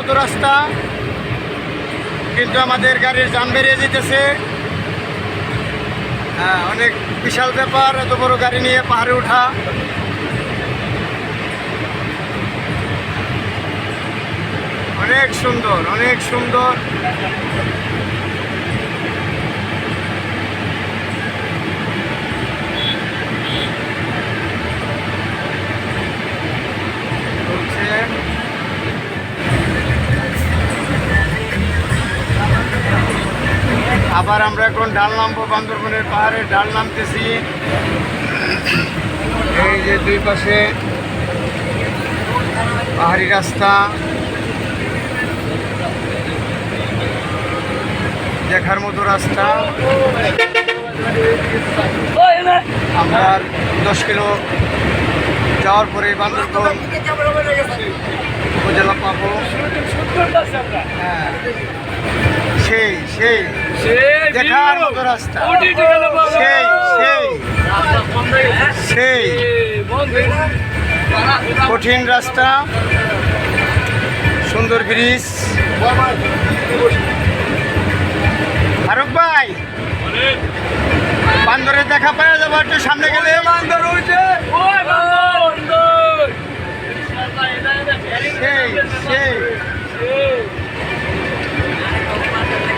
মতো রাস্তা, কিন্তু আমাদের গাড়ির জাম বেরিয়ে যেতেছে। হ্যাঁ, অনেক বিশাল ব্যাপার এত বড় গাড়ি নিয়ে পাহাড়ে ওঠা। অনেক সুন্দর, অনেক সুন্দর। আবার আমরা এখন ডাল নামবো, বান্দরবনের পাহাড়ে ডাল নামতেছি। এই যে দুই পাশে পাহাড়ি রাস্তা, দেখার মতো রাস্তা। আমরা 10 কিলো যাওয়ার পরে বান্দরবন উপজেলা পাবো। হ্যাঁ, সেই সেই দেখার মতো রাস্তা, সেই সেই সেই কঠিন রাস্তা, সুন্দর ব্রিজ। ফারুক ভাই, বান্দরের দেখা পাওয়া যাবো একটু সামনে গেলে। বান্দর উঠে সেই সেই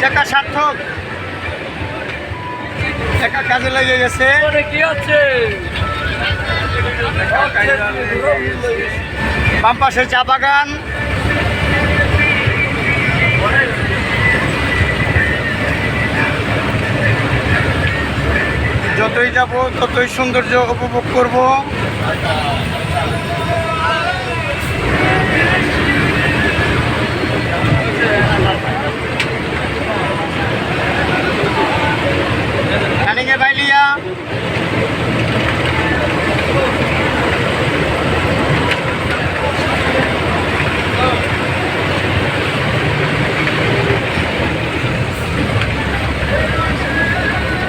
টাকা সার্থক, টাকা কাজে লেগে গেছে। কি আছে বাম পাশে চা বাগান। যতই যাব ততই সৌন্দর্য উপভোগ করব। বাইলিয়া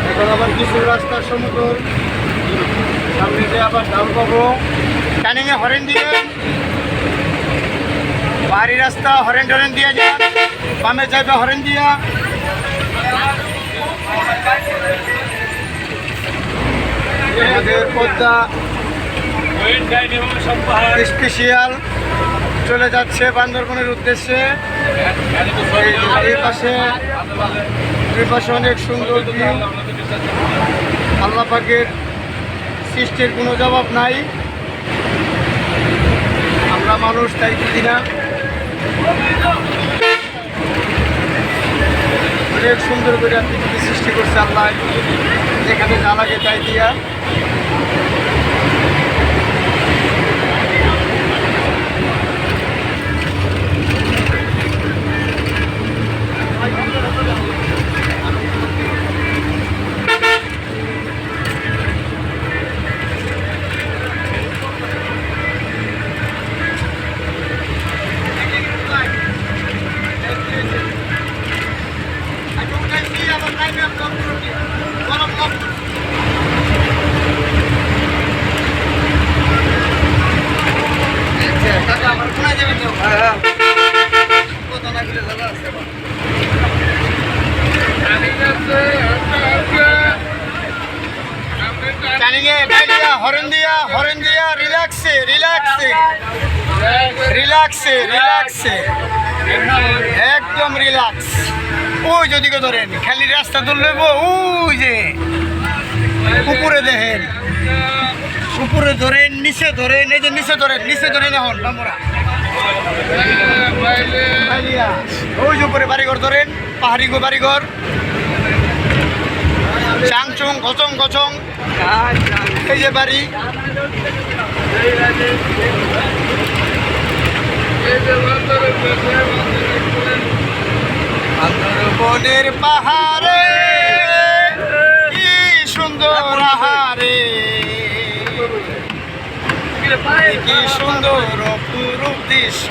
এখন আবার কিছু রাস্তার সমতল, সামনে দিয়ে আবার ডাল পাবো। টানিংয়ে হরেন দিয়ে বাড়ি রাস্তা, হরেন টরেন দিয়ে যান, বামে যাবে হরেন দিয়া। আমাদের পদ্মা স্পেশাল চলে যাচ্ছে বান্দরবনের উদ্দেশ্যে। দুই পাশে অনেক সুন্দর ভিউ। আল্লাহ পাকের সৃষ্টির কোনো জবাব নাই, আমরা মানুষ তাই বুঝি না। অনেক সুন্দর করে পৃথিবী সৃষ্টি করছে আল্লাহ, যেখানে যা লাগে তাই দিয়া। হরেন দিয়া রিল্যাক্সে রিল্যাক্সে রিল্যাক্সে রিল্যাক্সে একদম রিল্যাক্স। ওই যদি ধরেন খালি রাস্তা ধরলে ওই যে উপরে দেখেন, উপরে ধরেন, নিচে ধরেন, এই যে নিচে ধরেন, নিচে ধরেন। এখন আমরা ওই যে উপরে বাড়িঘর ধরেন, পাহাড়ি বাড়িঘর, চাংচুং গচং গচং, এই যে বাড়ি। বান্দরবনের পাহাড়ে কি সুন্দর আহারে, কি সুন্দর অপরূপ দৃশ্য।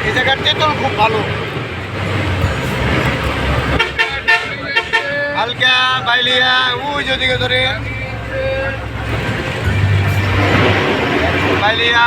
এই জায়গার তেঁতুল খুব ভালো। হালকা বাইলিয়া ওই যদি ধরে আইলিয়া